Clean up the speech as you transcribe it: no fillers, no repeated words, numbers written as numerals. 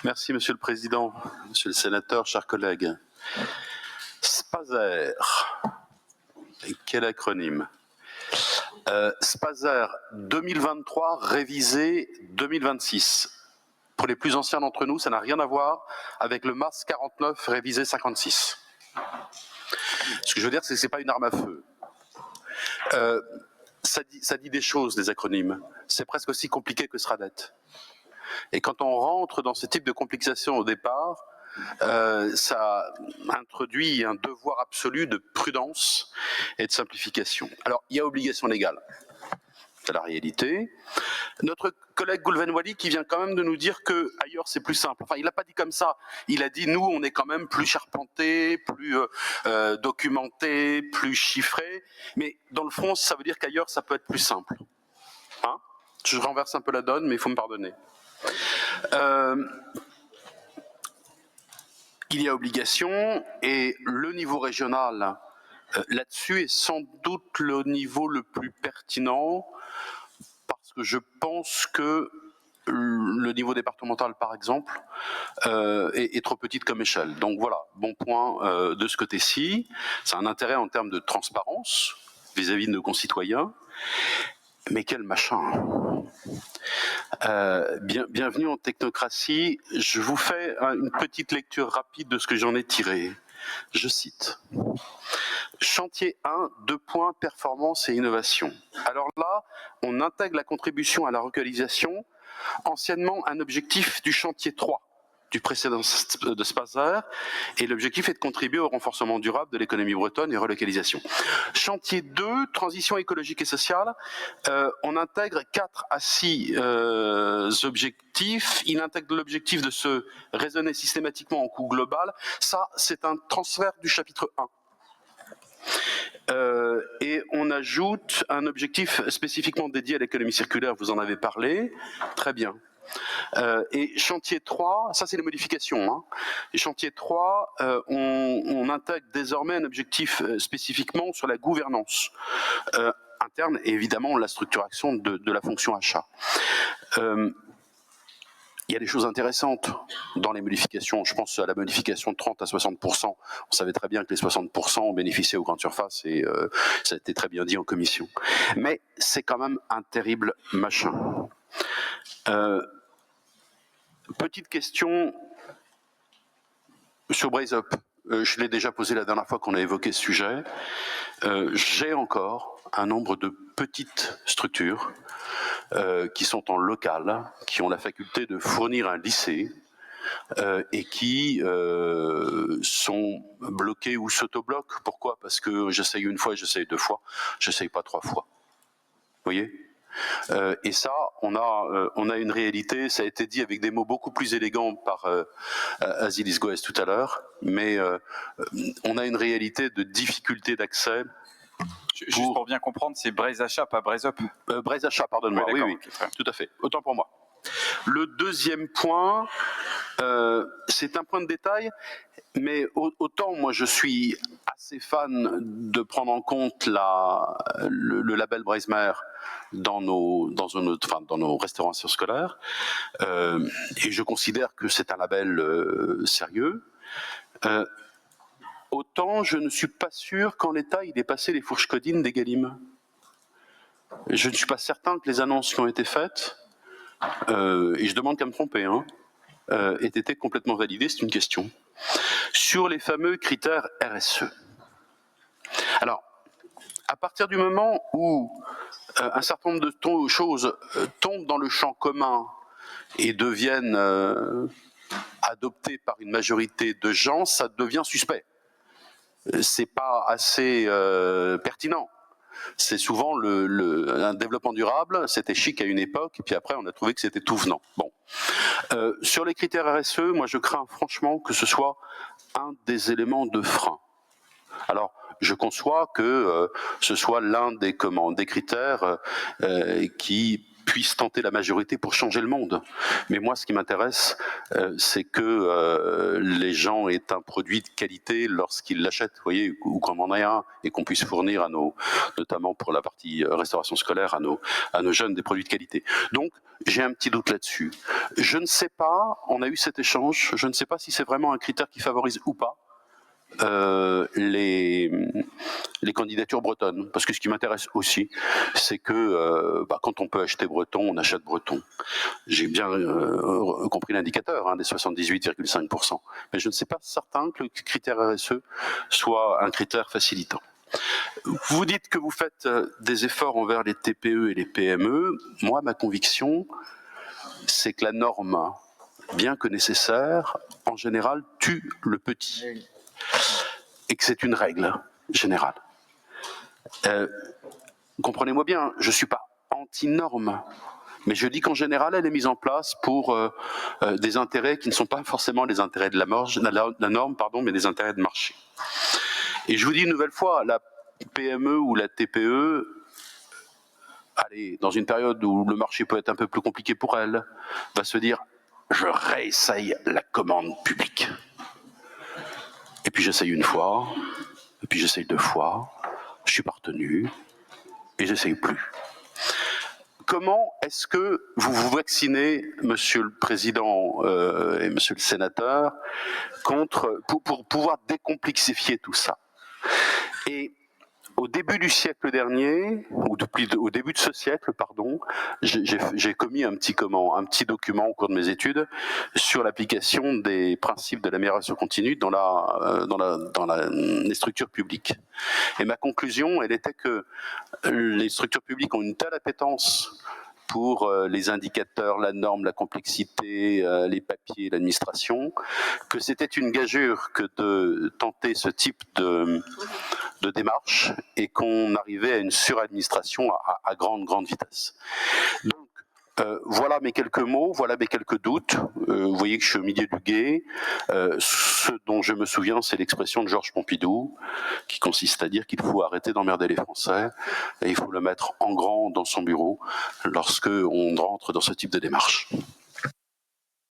Merci, Monsieur le Président, Monsieur le Sénateur, chers collègues. SPASER, quel acronyme? SPASER 2023, révisé 2026. Pour les plus anciens d'entre nous, ça n'a rien à voir avec le MAS 49, révisé 56. Ce que je veux dire, c'est que ce n'est pas une arme à feu. Ça dit des choses, les acronymes. C'est presque aussi compliqué que SRADET. Et quand on rentre dans ce type de complication au départ, ça introduit un devoir absolu de prudence et de simplification. Alors, il y a obligation légale. C'est la réalité. Notre collègue Goulven Wally qui vient quand même de nous dire que ailleurs c'est plus simple. Enfin, il l'a pas dit comme ça. Il a dit nous, on est quand même plus charpenté, plus documenté, plus chiffré. Mais dans le fond, ça veut dire qu'ailleurs ça peut être plus simple. Hein? Je renverse un peu la donne, mais il faut me pardonner. Il y a obligation et le niveau régional là-dessus est sans doute le niveau le plus pertinent parce que je pense que le niveau départemental, par exemple, est trop petite comme échelle. Donc voilà, bon point de ce côté-ci. C'est un intérêt en termes de transparence vis-à-vis de nos concitoyens. Mais quel machin! Bienvenue en technocratie. Je vous fais une petite lecture rapide de ce que j'en ai tiré. Je cite. Chantier 1, 2 points, performance et innovation. Alors là, on intègre la contribution à la relocalisation, anciennement un objectif du chantier 3 du précédent de SPASER, et l'objectif est de contribuer au renforcement durable de l'économie bretonne et relocalisation. Chantier 2, transition écologique et sociale, on intègre 4 à 6 objectifs. Il intègre l'objectif de se raisonner systématiquement en coût global. Ça, c'est un transfert du chapitre 1. Et on ajoute un objectif spécifiquement dédié à l'économie circulaire, vous en avez parlé, très bien. Et chantier 3, ça c'est les modifications, hein. Et chantier 3, on intègre désormais un objectif spécifiquement sur la gouvernance interne et évidemment la structuration de la fonction achat. Il y a des choses intéressantes dans les modifications. Je pense à la modification de 30 à 60%. On savait très bien que les 60% ont bénéficié aux grandes surfaces et ça a été très bien dit en commission. Mais c'est quand même un terrible machin. Petite question sur Braze Up. Je l'ai déjà posé la dernière fois qu'on a évoqué ce sujet. J'ai encore un nombre de petites structures qui sont en local, qui ont la faculté de fournir un lycée et qui sont bloqués ou s'autobloquent. Pourquoi? Parce que j'essaye une fois, j'essaye 2 fois, j'essaye pas 3 fois. Vous voyez? Et ça, on a une réalité, ça a été dit avec des mots beaucoup plus élégants par Azilis Goès tout à l'heure, mais on a une réalité de difficulté d'accès. Juste pour bien comprendre, c'est Braze Achat, pas Braze Up. Braze Achat, pardonne-moi, oui, okay, tout à fait, autant pour moi. Le deuxième point, c'est un point de détail, mais autant moi je suis assez fan de prendre en compte le label Braze-Mer dans nos restaurations scolaires, et je considère que c'est un label sérieux. Autant je ne suis pas sûr qu'en l'état il ait passé les fourches codines des Galim. Je ne suis pas certain que les annonces qui ont été faites, et je demande qu'à me tromper, hein, aient été complètement validées, c'est une question. Sur les fameux critères RSE. Alors, à partir du moment où un certain nombre de choses tombent dans le champ commun et deviennent adoptées par une majorité de gens, ça devient suspect. C'est pas assez pertinent. C'est souvent un développement durable, c'était chic à une époque, et puis après on a trouvé que c'était tout venant. Bon. Sur les critères RSE, moi je crains franchement que ce soit un des éléments de frein. Alors, je conçois que ce soit l'un des critères qui puisse tenter la majorité pour changer le monde. Mais moi, ce qui m'intéresse, c'est que les gens aient un produit de qualité lorsqu'ils l'achètent, vous voyez, ou qu'on en ait un, et qu'on puisse fournir à nos, notamment pour la partie restauration scolaire, à nos jeunes des produits de qualité. Donc, j'ai un petit doute là-dessus. Je ne sais pas, on a eu cet échange, je ne sais pas si c'est vraiment un critère qui favorise ou pas les candidatures bretonnes. Parce que ce qui m'intéresse aussi, c'est que quand on peut acheter breton, on achète breton. J'ai bien compris l'indicateur des 78,5%. Mais je ne sais pas certain que le critère RSE soit un critère facilitant. Vous dites que vous faites des efforts envers les TPE et les PME. Moi, ma conviction, c'est que la norme, bien que nécessaire, en général, tue le petit. Et que c'est une règle générale. Comprenez-moi bien, je ne suis pas anti-norme, mais je dis qu'en général, elle est mise en place pour des intérêts qui ne sont pas forcément les intérêts de la norme, mais des intérêts de marché. Et je vous dis une nouvelle fois, la PME ou la TPE, allez, dans une période où le marché peut être un peu plus compliqué pour elle, va se dire « je réessaye la commande publique ». Et puis j'essaye une fois, et puis j'essaye 2 fois, je suis pas retenu, et j'essaye plus. Comment est-ce que vous vous vaccinez, Monsieur le Président et Monsieur le Sénateur, pour pouvoir décomplexifier tout ça? Et au début du siècle dernier, ou au début de ce siècle, pardon, j'ai commis un petit document au cours de mes études sur l'application des principes de l'amélioration continue dans les structures publiques. Et ma conclusion, elle était que les structures publiques ont une telle appétence pour les indicateurs, la norme, la complexité, les papiers, l'administration, que c'était une gageure que de tenter ce type de démarche et qu'on arrivait à une suradministration à grande vitesse. Donc, voilà mes quelques mots, voilà mes quelques doutes. Vous voyez que je suis au milieu du gué. Ce dont je me souviens, c'est l'expression de Georges Pompidou, qui consiste à dire qu'il faut arrêter d'emmerder les Français et il faut le mettre en grand dans son bureau lorsque on rentre dans ce type de démarche.